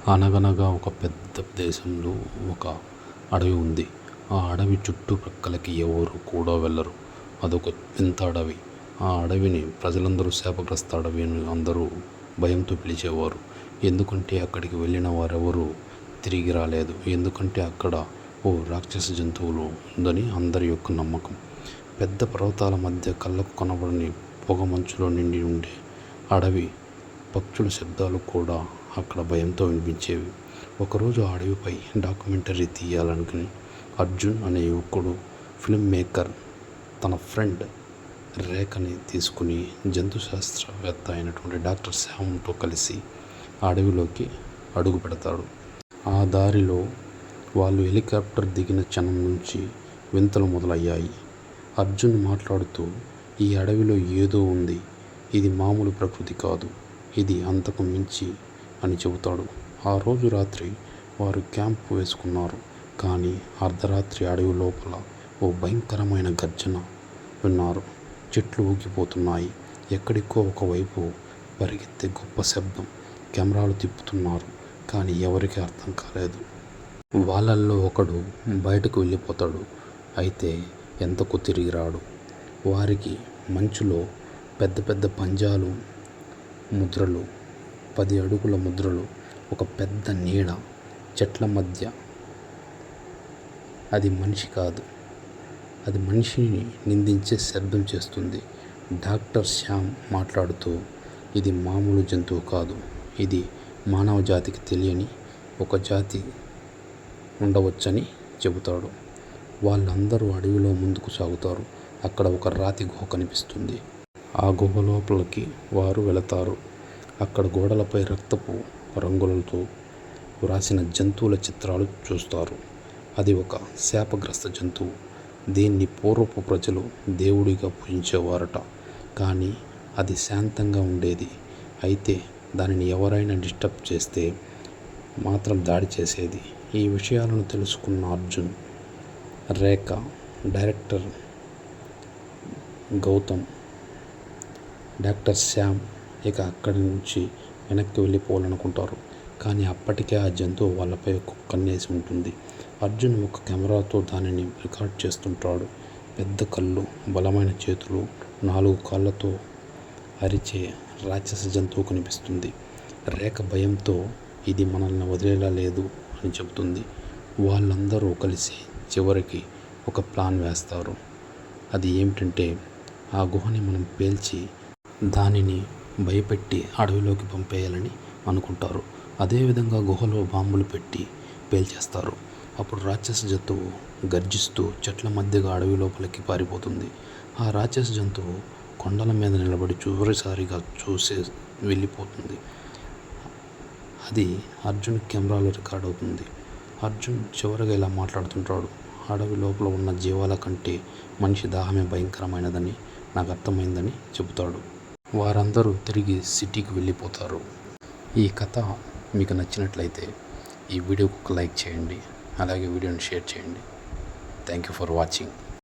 అనగనగా ఒక పెద్ద దేశంలో ఒక అడవి ఉంది. ఆ అడవి చుట్టుప్రక్కలకి ఎవరు కూడా వెళ్ళరు. అదొక వింత అడవి. ఆ అడవిని ప్రజలందరూ శాపగ్రస్త అడవి అని అందరూ భయంతో పిలిచేవారు. ఎందుకంటే అక్కడికి వెళ్ళిన వారెవరూ తిరిగి రాలేదు. ఎందుకంటే అక్కడ ఓ రాక్షస జంతువులు ఉందని అందరి యొక్క నమ్మకం. పెద్ద పర్వతాల మధ్య కళ్ళకు కనబడని పొగ మంచులో నిండి ఉండే అడవి. పక్షుల శబ్దాలు కూడా అక్కడ భయంతో వినిపించేవి. ఒకరోజు ఆ అడవిపై డాక్యుమెంటరీ తీయాలనుకుని అర్జున్ అనే యువకుడు ఫిల్మ్ మేకర్ తన ఫ్రెండ్ రేఖని తీసుకుని జంతు శాస్త్రవేత్త అయినటువంటి డాక్టర్ శ్యామ్తో కలిసి ఆ అడవిలోకి అడుగు పెడతాడు. ఆ దారిలో వాళ్ళు హెలికాప్టర్ దిగిన క్షణం నుంచి వింతలు మొదలయ్యాయి. అర్జున్ మాట్లాడుతూ, ఈ అడవిలో ఏదో ఉంది, ఇది మామూలు ప్రకృతి కాదు, ఇది అంతకు మించి అని చెబుతాడు. ఆ రోజు రాత్రి వారు క్యాంప్ వేసుకున్నారు. కానీ అర్ధరాత్రి అడవి లోపల ఓ భయంకరమైన గర్జన విన్నారు. చెట్లు ఊగిపోతున్నాయి. ఎక్కడికో ఒకవైపు పరిగెత్తే గొప్ప శబ్దం. కెమెరాలు తిప్పుతున్నారు. కానీ ఎవరికీ అర్థం కాలేదు. వాళ్ళల్లో ఒకడు బయటకు వెళ్ళిపోతాడు. అయితే ఎంతకు తిరిగి రాడు. వారికి మంచులో పెద్ద పెద్ద పంజాలు, ముద్రలు, 10 అడుగుల ముద్రలు, ఒక పెద్ద నీడ చెట్ల మధ్య. అది మనిషి కాదు, అది మనిషిని నిందించే శబ్దం చేస్తుంది. డాక్టర్ శ్యామ్ మాట్లాడుతూ, ఇది మామూలు జంతువు కాదు, ఇది మానవ జాతికి తెలియని ఒక జాతి ఉండవచ్చని చెబుతాడు. వాళ్ళందరూ అడవిలో ముందుకు సాగుతారు. అక్కడ ఒక రాతి గుహ కనిపిస్తుంది. ఆ గుహ లోపలికి వారు వెళతారు. అక్కడ గోడలపై రక్తపు రంగులతో వ్రాసిన జంతువుల చిత్రాలు చూస్తారు. అది ఒక శాపగ్రస్త జంతువు. దీన్ని పూర్వపు ప్రజలు దేవుడిగా పూజించేవారట. కానీ అది శాంతంగా ఉండేది. అయితే దానిని ఎవరైనా డిస్టర్బ్ చేస్తే మాత్రం దాడి చేసేది. ఈ విషయాలను తెలుసుకున్న అర్జున్, రేఖ, డైరెక్టర్ గౌతమ్, డాక్టర్ శ్యామ్ ఇక అక్కడి నుంచి వెనక్కి వెళ్ళిపోవాలనుకుంటారు. కానీ అప్పటికే ఆ జంతువు వాళ్ళపై ఒక కన్నేసి ఉంటుంది. అర్జున్ ఒక కెమెరాతో దానిని రికార్డ్ చేస్తుంటాడు. పెద్ద కళ్ళు, బలమైన చేతులు, 4 కాళ్ళతో అరిచే రాక్షస జంతువు కనిపిస్తుంది. రేఖ భయంతో ఇది మనల్ని వదిలేలా లేదు అని చెబుతుంది. వాళ్ళందరూ కలిసి చివరికి ఒక ప్లాన్ వేస్తారు. అది ఏమిటంటే, ఆ గుహని మనం పేల్చి దానిని భయపెట్టి అడవిలోకి పంపేయాలని అనుకుంటారు. అదేవిధంగా గుహలో బాంబులు పెట్టి పేల్చేస్తారు. అప్పుడు రాక్షస జంతువు గర్జిస్తూ చెట్ల మధ్యగా అడవి లోపలికి పారిపోతుంది. ఆ రాక్షస జంతువు కొండల మీద నిలబడి చివరిసారిగా చూసే వెళ్ళిపోతుంది. అది అర్జున్ కెమెరాలో రికార్డ్ అవుతుంది. అర్జున్ చివరిగా ఇలా మాట్లాడుతుంటాడు, అడవి లోపల ఉన్న జీవాల కంటే మనిషి దాహమే భయంకరమైనదని నాకు అర్థమైందని చెబుతాడు. వారందరూ తిరిగి సిటీకి వెళ్ళిపోతారు. ఈ కథ మీకు నచ్చినట్లయితే ఈ వీడియోకి ఒక లైక్ చేయండి. అలాగే వీడియోని షేర్ చేయండి. Thank you for watching.